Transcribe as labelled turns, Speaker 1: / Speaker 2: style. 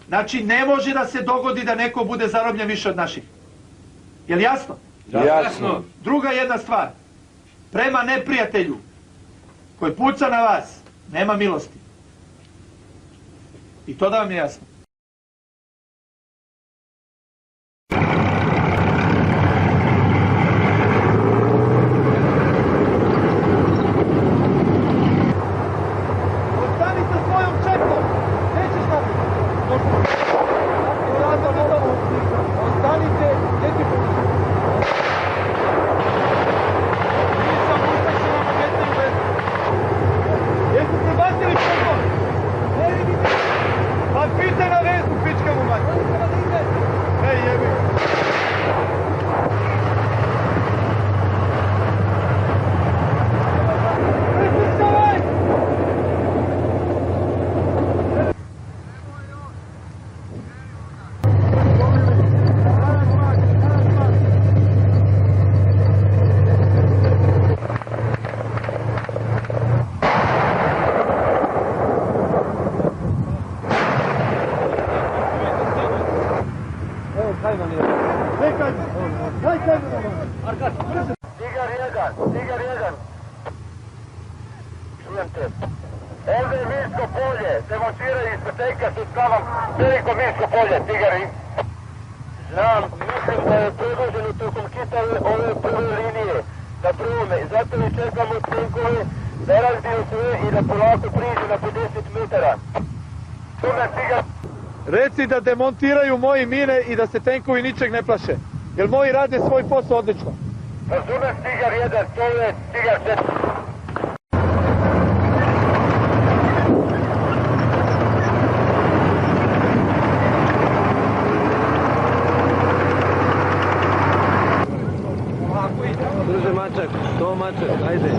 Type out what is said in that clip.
Speaker 1: Znači, ne može da se dogodi da neko bude zarobljen više od naših. Jel jasno?
Speaker 2: Jasno.
Speaker 1: Druga jedna stvar. Prema neprijatelju koji puca na vas, nema milosti. I to da vam je jasno. Ostani sa svojom čekom! Nećeš napiti! Ostanite, nećete pomoći! Nisam ustašena na metne u vezu! Jeste se bacili prvo? Ne vidite! Pa pite na vezu, pička mu mati! Ej, jebi! Prepuštavaj!
Speaker 3: Tigar 1. Čujem te. Ovdje je minsko polje. Demontiraju ispred tenka se skavam veliko minsko polje, Tigar 1. Znam, mislim da je predloženo tokom čitave ove prve linije na prvome. Zato mi čekamo tenkove da razbiju sve i da polako priđu na 50 metara. Čujem, Tigar.
Speaker 1: Reci da demontiraju moji mine i da se tenkovi ničeg ne plaše. Jer moji rade svoj posao odlično.
Speaker 3: Razumem, Tigar 1, to je Tigar 4.
Speaker 2: Druže Mačak, to Mačak, ajde.